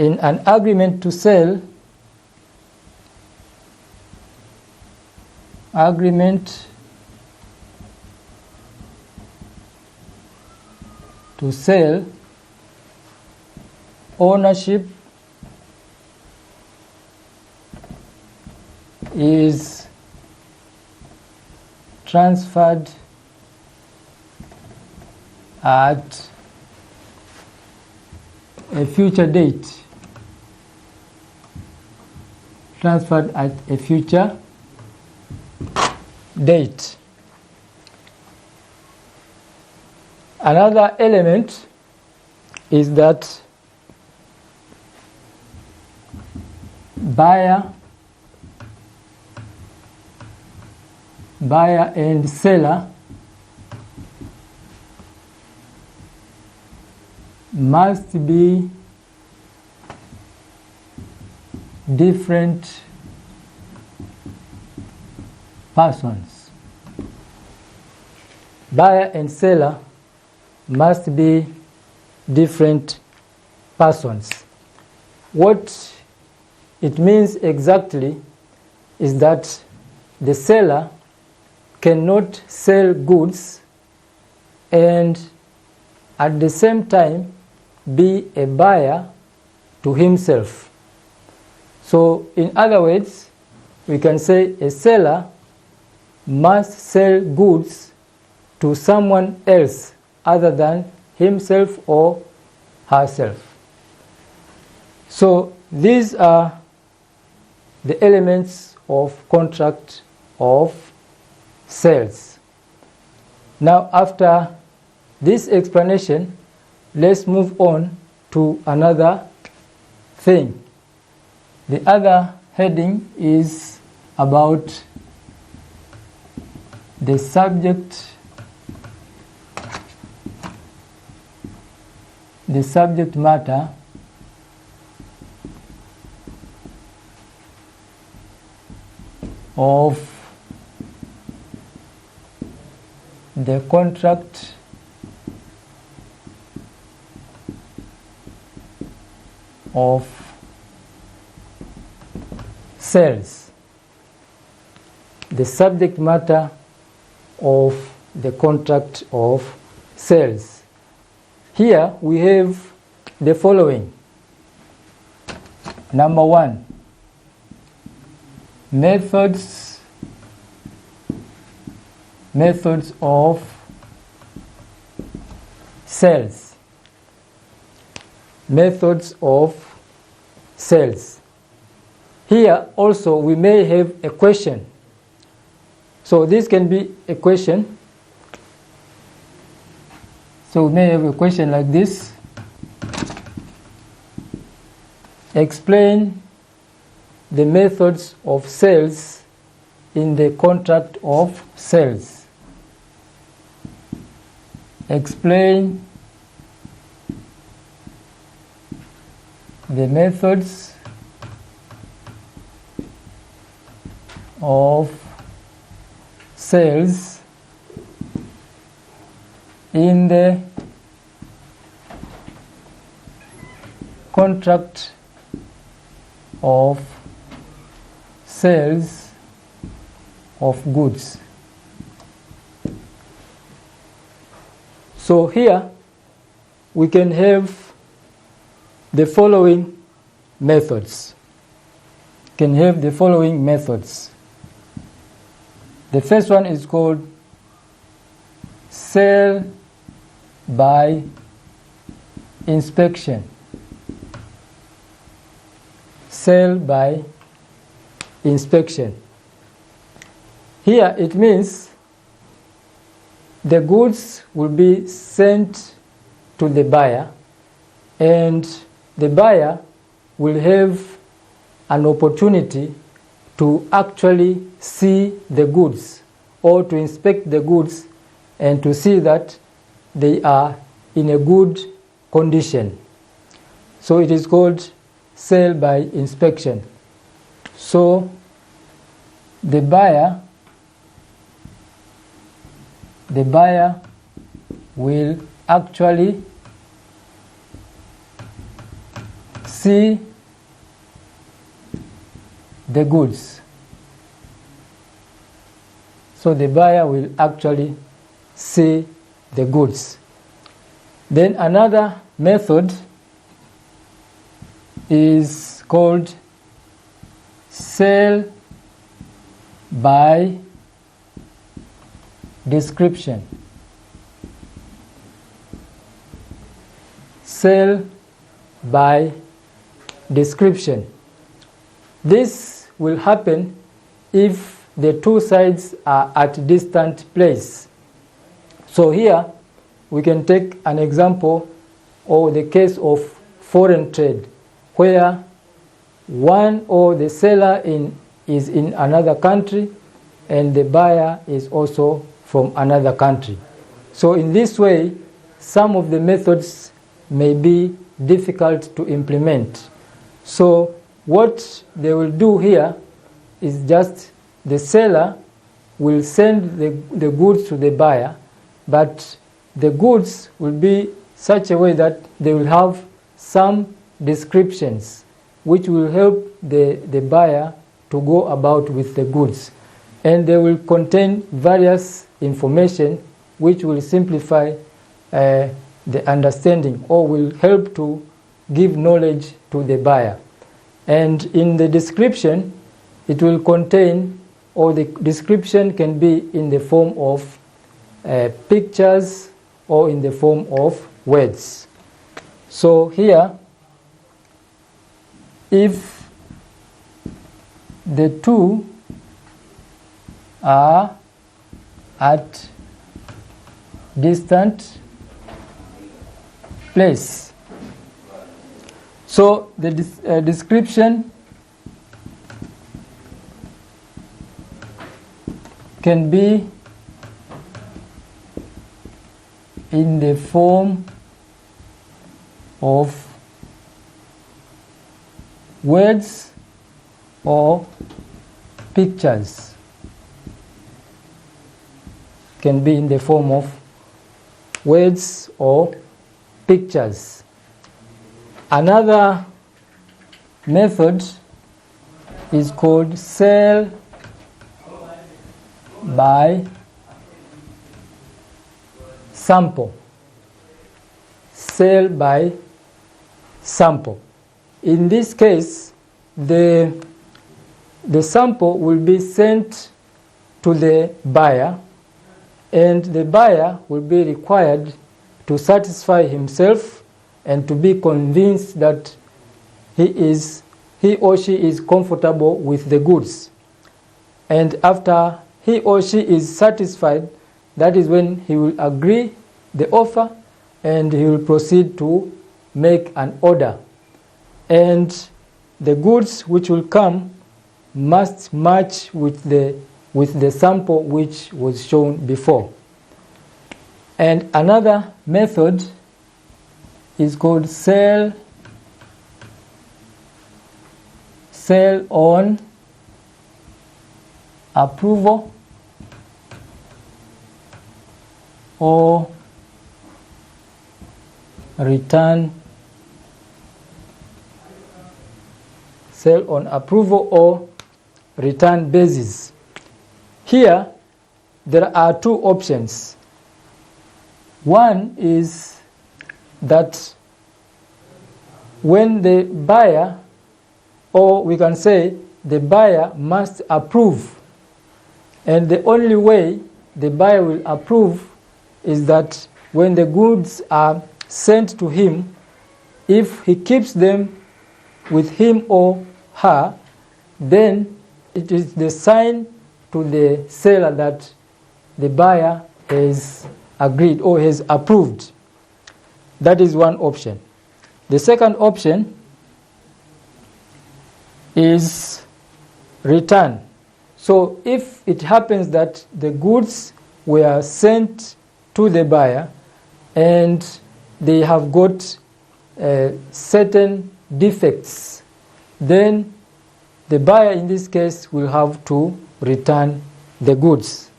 in an agreement to sell, ownership is transferred at a future date. Transferred at a future date. Another element is that buyer and seller must be different persons. Buyer and seller must be different persons. What it means exactly is that the seller cannot sell goods and at the same time be a buyer to himself. So in other words, we can say a seller must sell goods to someone else other than himself or herself. So these are the elements of contract of sales. Now after this explanation, let's move on to another thing. The other heading is about the subject matter of the contract of sales. The subject matter of the contract of sales. Here we have the following. Number 1, methods of sales. Methods of sales. Here also we may have a question. So this can be a question. So we may have a question like this. Explain the methods of sales in the contract of sales. Explain the methods of sales in the contract of sales of goods. So here we can have the following methods. The first one is called sale by inspection. Sale by inspection. Here it means the goods will be sent to the buyer and the buyer will have an opportunity to actually see the goods or to inspect the goods and to see that they are in a good condition. So it is called sale by inspection. So the buyer will actually see the goods. So the buyer will actually see the goods. Then another method is called sell by description. Sell by description. This will happen if the two sides are at distant place. So here we can take an example or the case of foreign trade, where one or the seller is in another country and the buyer is also from another country. So in this way, some of the methods may be difficult to implement. So what they will do here is just the seller will send the goods to the buyer, but the goods will be such a way that they will have some descriptions which will help the buyer to go about with the goods. And they will contain various information which will simplify the understanding or will help to give knowledge to the buyer. And in the description, it will contain, or the description can be in the form of pictures or in the form of words. So here, if the two are at distant place, so the description can be in the form of words or pictures. Can be in the form of words or pictures. Another method is called sell by sample. Sell by sample. In this case, the sample will be sent to the buyer, and the buyer will be required to satisfy himself and to be convinced that he or she is comfortable with the goods. And after he or she is satisfied, that is when he will agree the offer and he will proceed to make an order. And the goods which will come must match with the sample which was shown before. And another method is called sell on approval or return. Sell on approval or return basis. Here there are two options. One is that when the buyer, or we can say the buyer must approve, and the only way the buyer will approve is that when the goods are sent to him, if he keeps them with him or her, then it is the sign to the seller that the buyer has agreed or has approved. That is one option. The second option is return. So if it happens that the goods were sent to the buyer and they have got certain defects, then the buyer in this case will have to return the goods.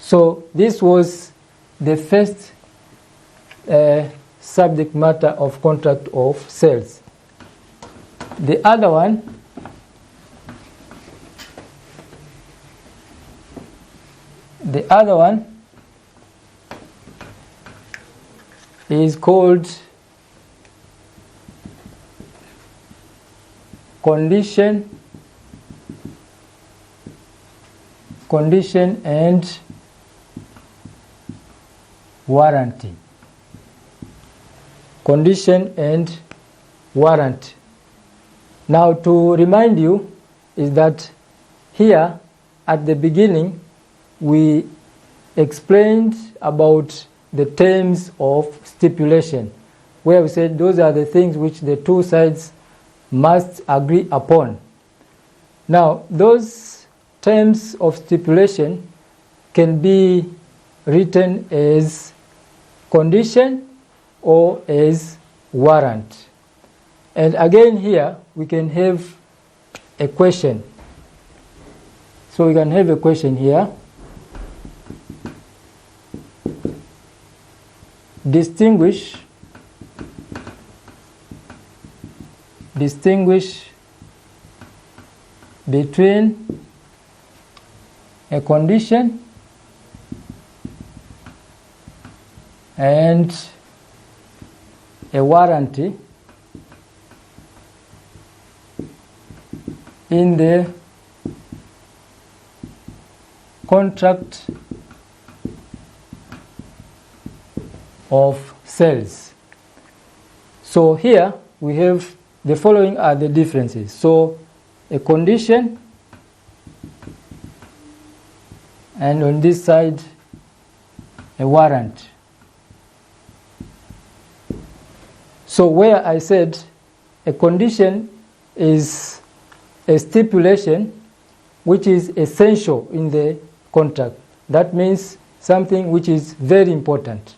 So this was the first subject matter of contract of sales. The other one is called condition and warranty. Condition and warranty. Now, to remind you is that here at the beginning we explained about the terms of stipulation, where we said those are the things which the two sides must agree upon. Now, those terms of stipulation can be written as condition or as warrant. And again here we can have a question. So we can have a question here. Distinguish between a condition and a warranty in the contract of sales. So here we have the following are the differences. So a condition, and on this side a warrant. So where I said a condition is a stipulation which is essential in the contract. That means something which is very important.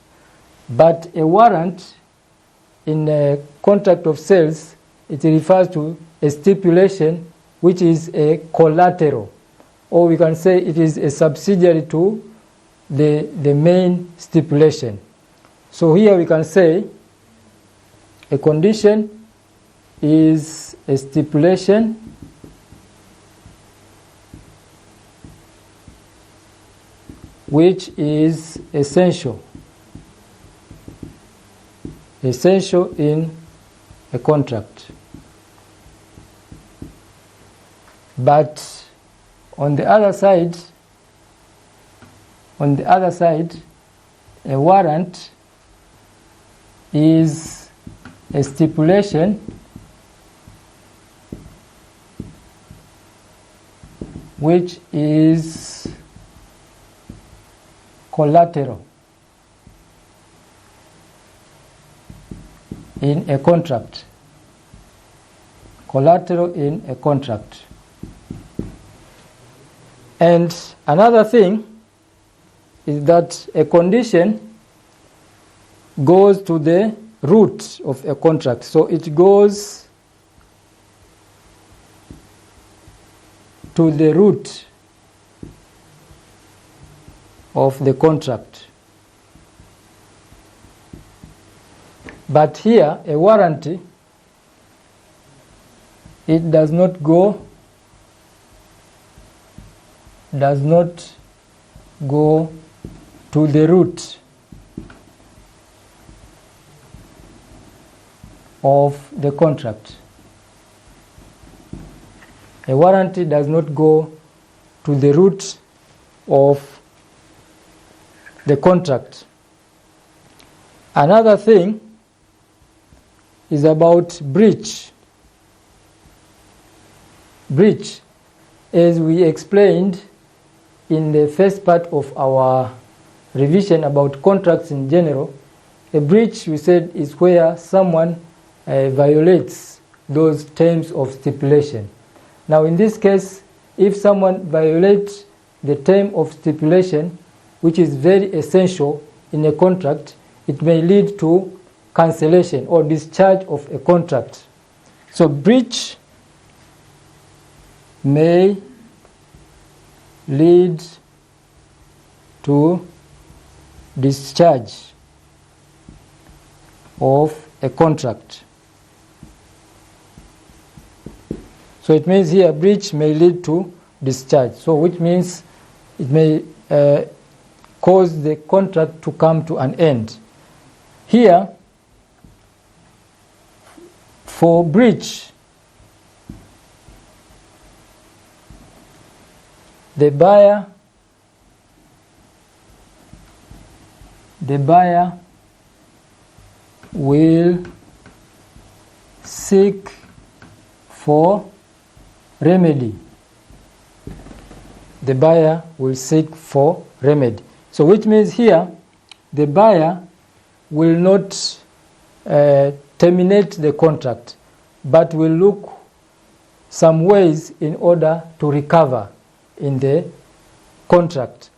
But a warrant in a contract of sales, it refers to a stipulation which is a collateral, or we can say it is a subsidiary to the main stipulation. So here we can say a condition is a stipulation which is essential in a contract. But on the other side, a warrant is a stipulation which is collateral in a contract. Collateral in a contract. And another thing is that a condition goes to the root of a contract. So it goes to the root of the contract. But here, a warranty, it does not go to the root of the contract. A warranty does not go to the root of the contract. Another thing is about breach. Breach, as we explained in the first part of our revision about contracts in general, a breach, we said, is where someone violates those terms of stipulation. Now in this case, if someone violates the term of stipulation, which is very essential in a contract, it may lead to cancellation or discharge of a contract. So breach may lead to discharge of a contract. So it means here breach may lead to discharge. So which means it may cause the contract to come to an end. Here, for breach, the buyer will seek for remedy. The buyer will seek for remedy. So which means here the buyer will not terminate the contract, but will look some ways in order to recover in the contract.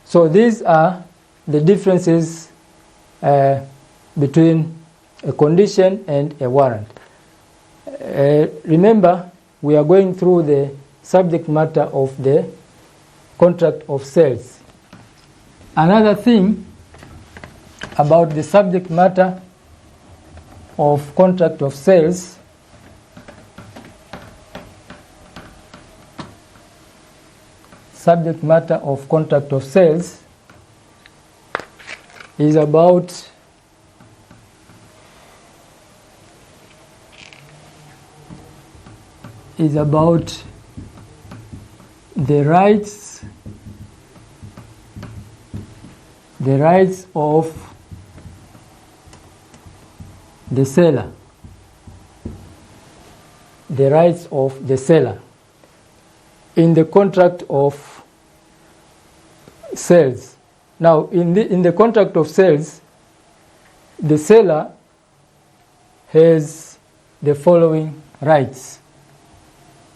So these are the differences between a condition and a warrant. Remember, we are going through the subject matter of the contract of sales. Another thing about the subject matter of contract of sales is about the rights of the seller. The rights of the seller in the contract of sales. Now, in the contract of sales, the seller has the following rights.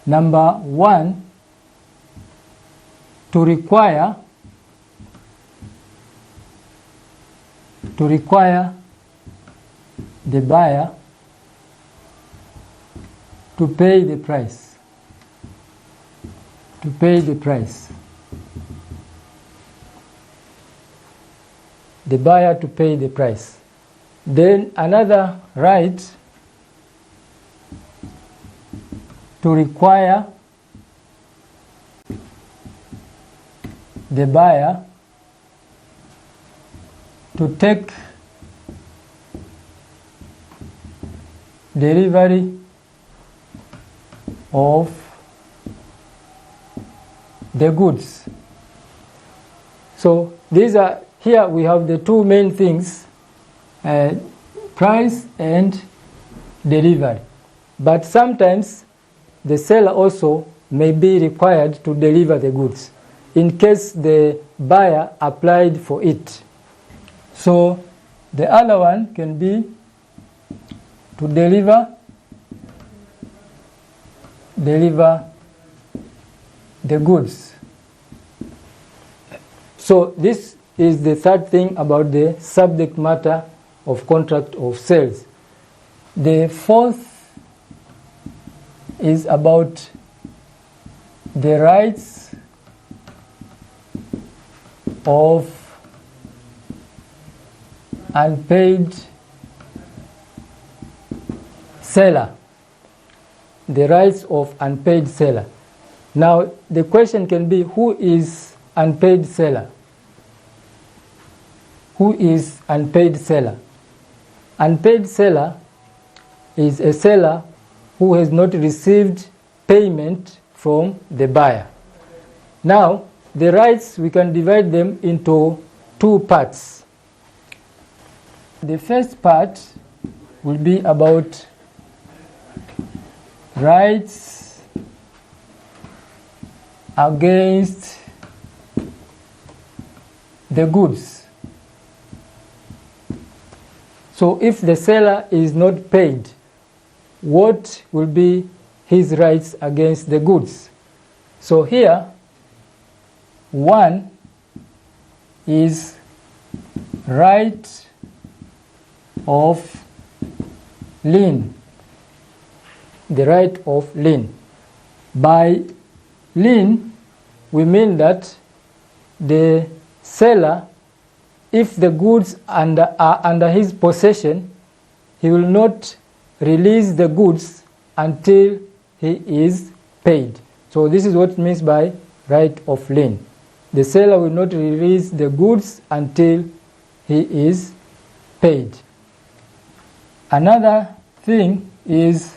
Number one, to require the buyer to pay the price. The buyer to pay the price. Then another right, to require the buyer to take delivery of the goods. So these are, here we have the two main things, price and delivery. But sometimes the seller also may be required to deliver the goods in case the buyer applied for it. So the other one can be to deliver the goods. So this is the third thing about the subject matter of contract of sales. The fourth is about the rights of unpaid seller. The rights of unpaid seller. Now the question can be, who is unpaid seller? Who is unpaid seller? Unpaid seller is a seller who has not received payment from the buyer. Now the rights, we can divide them into two parts. The first part will be about rights against the goods. So if the seller is not paid, what will be his rights against the goods? So here, one is right of lien. The right of lien. By lien, we mean that the seller, if the goods are under his possession, he will not release the goods until he is paid. So this is what it means by right of lien. The seller will not release the goods until he is paid. Another thing is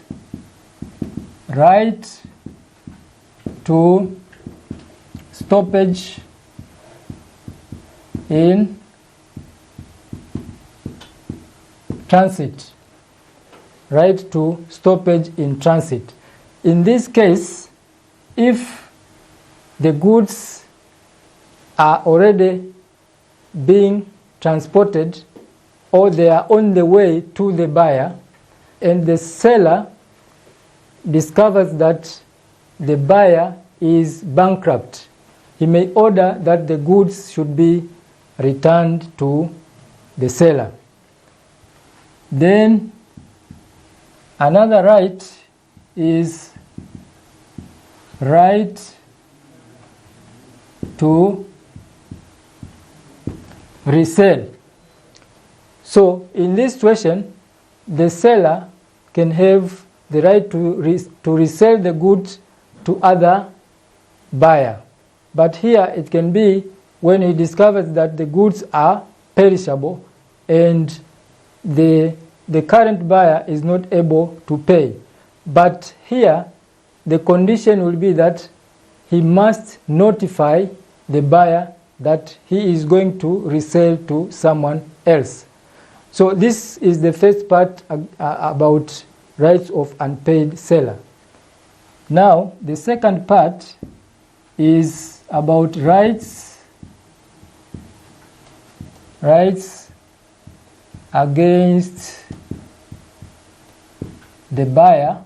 right to stoppage in transit. Right to stoppage in transit. In this case, if the goods are already being transported or they are on the way to the buyer and the seller discovers that the buyer is bankrupt, he may order that the goods should be returned to the seller. Then another right is right to resell. So in this situation, the seller can have the right to resell the goods to other buyer. But here it can be when he discovers that the goods are perishable and the current buyer is not able to pay. But here the condition will be that he must notify the buyer that he is going to resell to someone else. So this is the first part about rights of unpaid seller. Now the second part is about rights against the buyer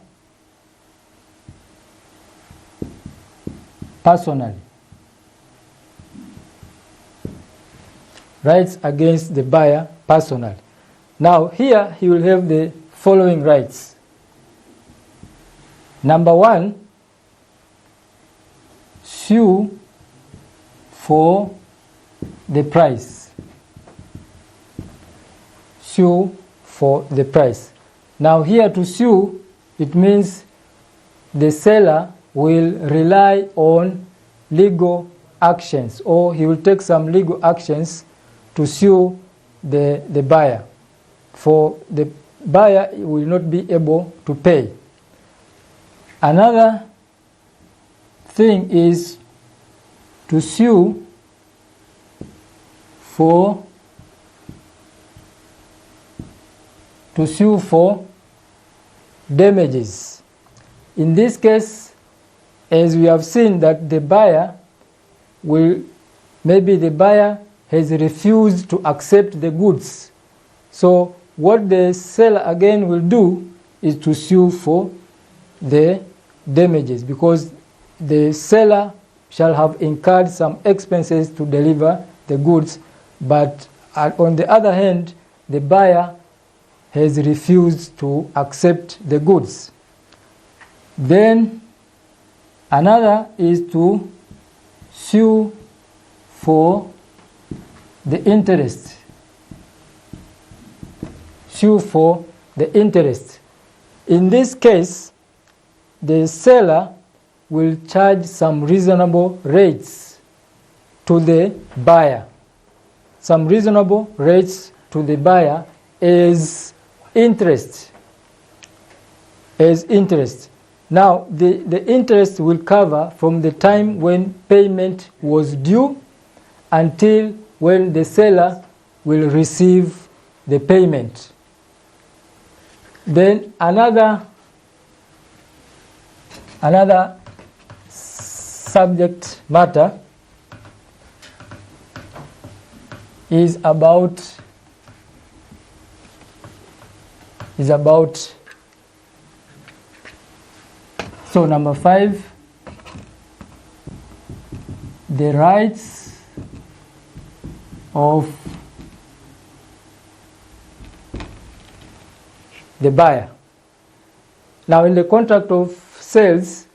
personally. Rights against the buyer personally. Now here he will have the following rights. Number one, sue for the price. Sue for the price. Now here to sue, it means the seller will rely on legal actions, or he will take some legal actions to sue the buyer, for the buyer will not be able to pay. Another thing is to sue for damages. In this case, as we have seen that the buyer has refused to accept the goods. So what the seller again will do is to sue for the damages, because the seller shall have incurred some expenses to deliver the goods, but on the other hand, the buyer has refused to accept the goods. Then another is to sue for the interest. Sue for the interest. In this case, the seller will charge some reasonable rates to the buyer. Some reasonable rates to the buyer as interest. Now, the interest will cover from the time when payment was due until when the seller will receive the payment. Then another subject matter is about so number 5, the rights of the buyer. Now in the contract of sales,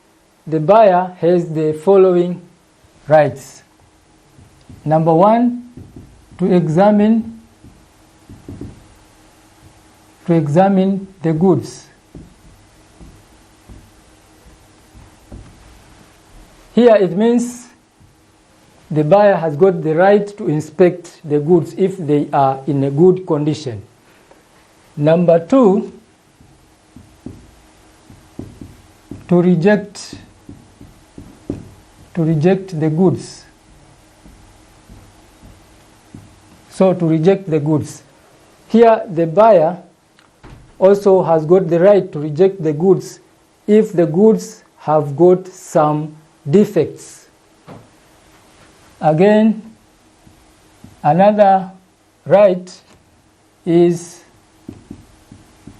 the buyer has the following rights. Number 1, to examine the goods. Here it means the buyer has got the right to inspect the goods if they are in a good condition. Number 2, to reject the goods. So to reject the goods. Here the buyer also has got the right to reject the goods if the goods have got some defects. Again, another right is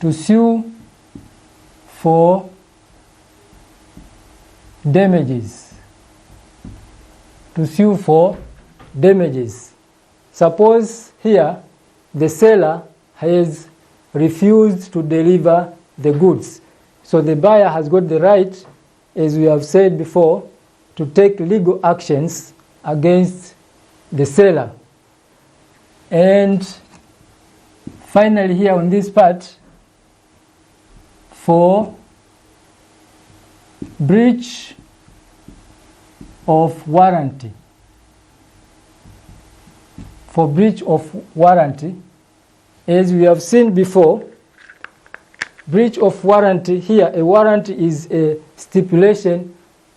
to sue for damages. To sue for damages. Suppose here the seller has refused to deliver the goods. So the buyer has got the right, as we have said before, to take legal actions against the seller. And finally here on this part, for breach of warranty. For breach of warranty, as we have seen before, breach of warranty here, a warranty is a stipulation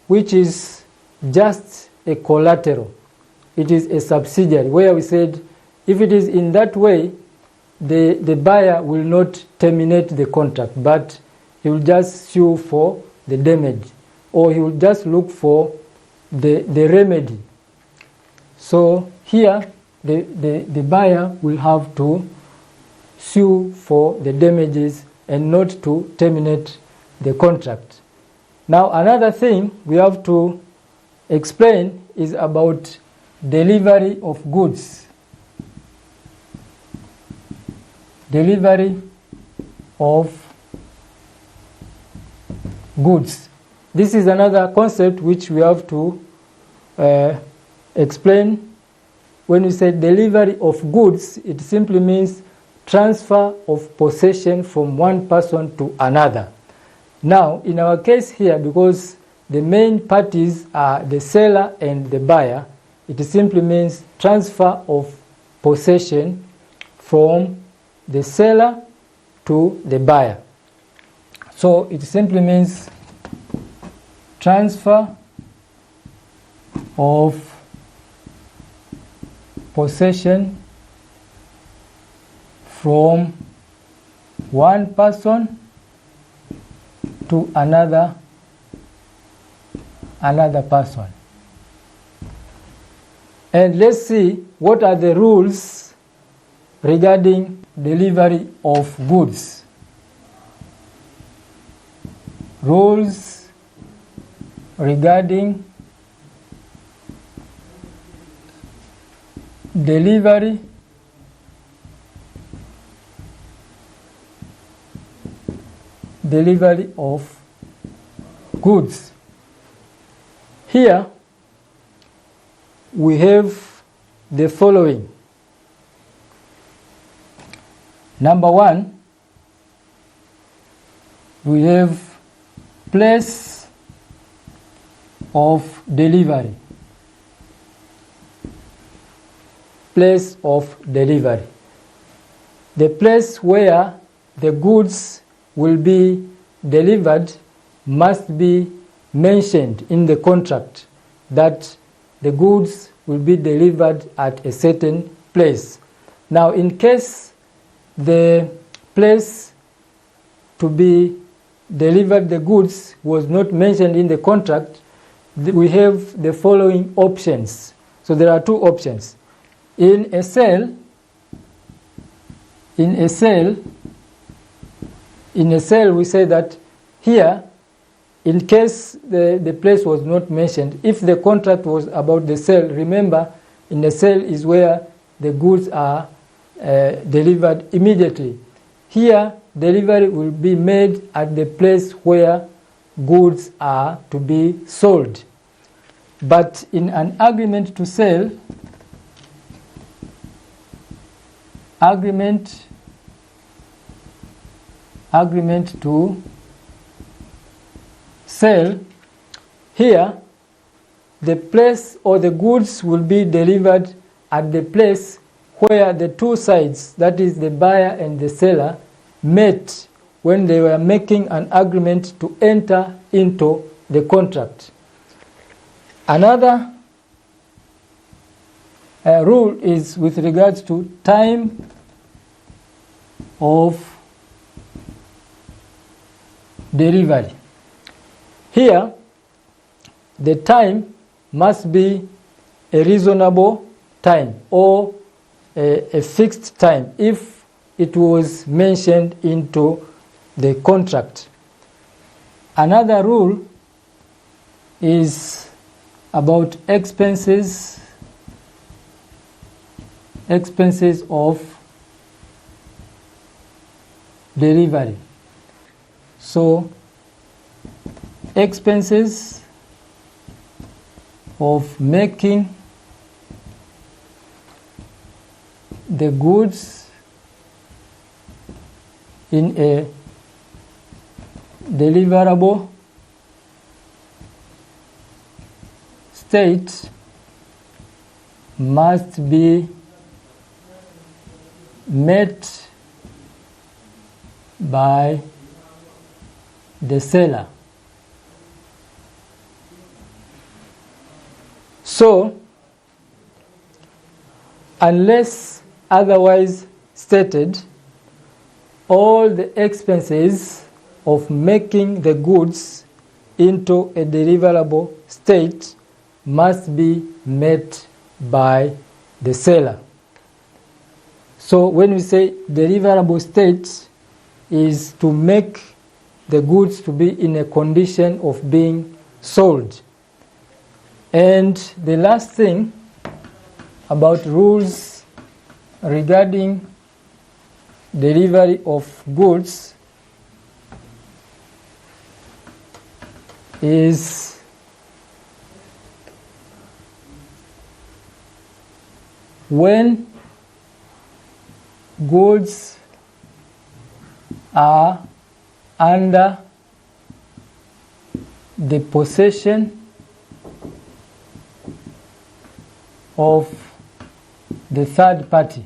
which is just a collateral. It is a subsidiary where we said if it is in that way, the buyer will not terminate the contract, but he will just sue for the damage, or he will just look for the remedy. So here the buyer will have to sue for the damages and not to terminate the contract. Now another thing we have to explain is about delivery of goods. Delivery of goods. This is another concept which we have to explain. When we say delivery of goods, it simply means transfer of possession from one person to another. Now, in our case here, because the main parties are the seller and the buyer, it simply means transfer of possession from the seller to the buyer. So it simply means transfer of possession from one person to another person. And let's see what are the rules regarding delivery of goods. Rules regarding delivery of goods. Here we have the following. Number 1, we have place of delivery. Place of delivery. The place where the goods will be delivered must be mentioned in the contract that the goods will be delivered at a certain place. Now, in case the place to be delivered the goods was not mentioned in the contract, we have the following options. So there are 2 options. In a sale, we say that here, in case the place was not mentioned, if the contract was about the sale, remember, in the sale is where the goods are delivered immediately. Here, delivery will be made at the place where goods are to be sold. But in an agreement to sell, agreement to sell, here the place or the goods will be delivered at the place where the two sides, that is the buyer and the seller, met when they were making an agreement to enter into the contract. Another rule is with regards to time of delivery. Here, the time must be a reasonable time or a fixed time if it was mentioned into the contract. Another rule is about expenses of delivery. So, expenses of making the goods in a deliverable state must be met by the seller. So, unless otherwise stated, all the expenses of making the goods into a deliverable state must be met by the seller. So when we say deliverable state is to make the goods to be in a condition of being sold. And the last thing about rules regarding delivery of goods is when goods are under the possession of the third party.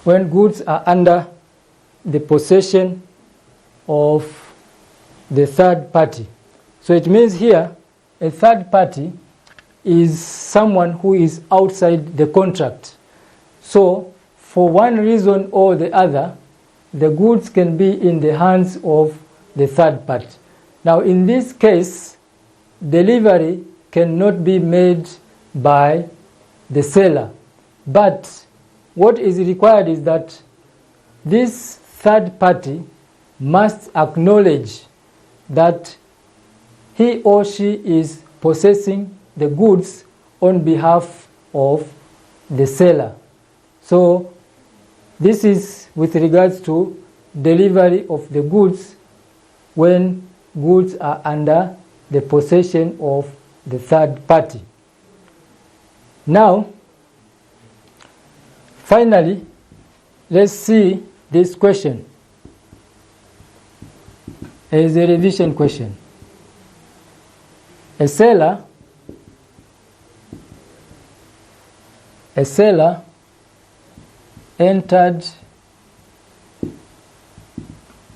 When goods are under the possession of the third party. So it means here a third party is someone who is outside the contract. So for one reason or the other, the goods can be in the hands of the third party. Now in this case, delivery cannot be made by the seller, but what is required is that this third party must acknowledge that he or she is possessing the goods on behalf of the seller. So this is with regards to delivery of the goods when goods are under the possession of the third party. Now, finally, let's see this question as a revision question. A seller entered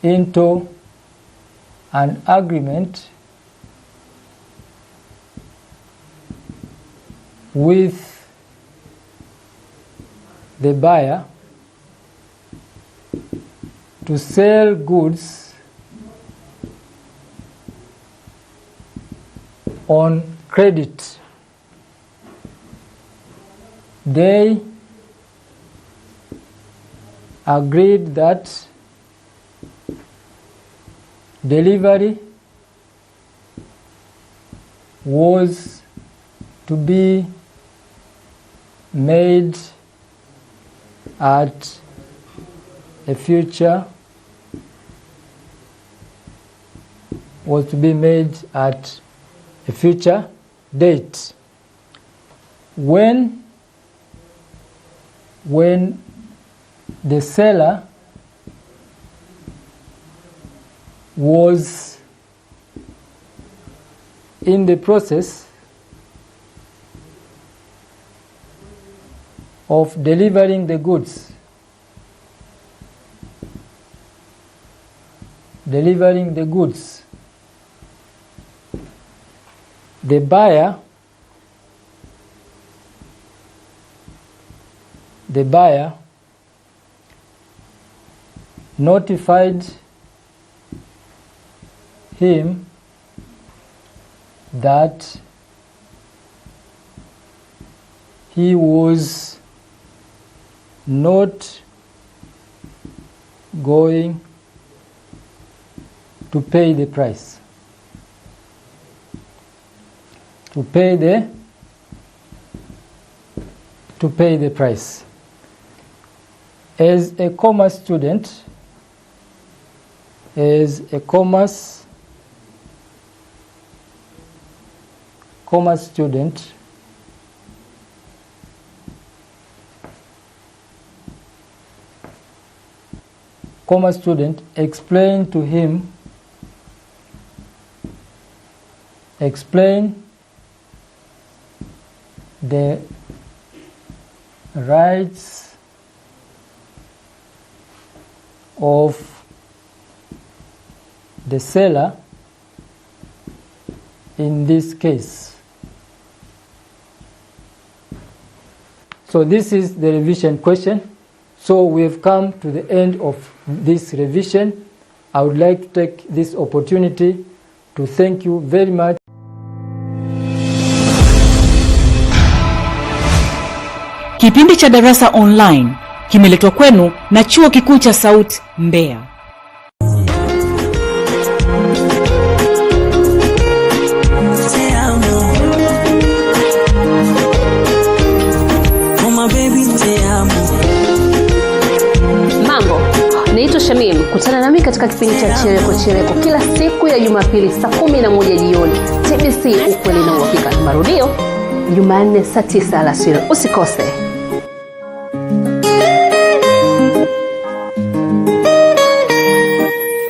into an agreement with the buyer to sell goods on credit. They agreed that delivery was to be made at a future date. When the seller was in the process of delivering the goods, the buyer notified him that he was not going to pay the price, to pay the price. As a commerce student, explain the rights of the seller in this case. So this is the revision question. So we have come to the end of this revision. I would like to take this opportunity to thank you very much. Kipindi cha Darasa Online kimeletwa kwenu na Chuo Kikuu cha Sauti Mbeya. Mambo, naitwa Shamim. Kutana nami katika kipindi cha Chereko kila siku ya Jumapili saa 11 jioni. TBC, ukweli na uhakika. Marudio Jumanne saa 9 alasiri. Usikose.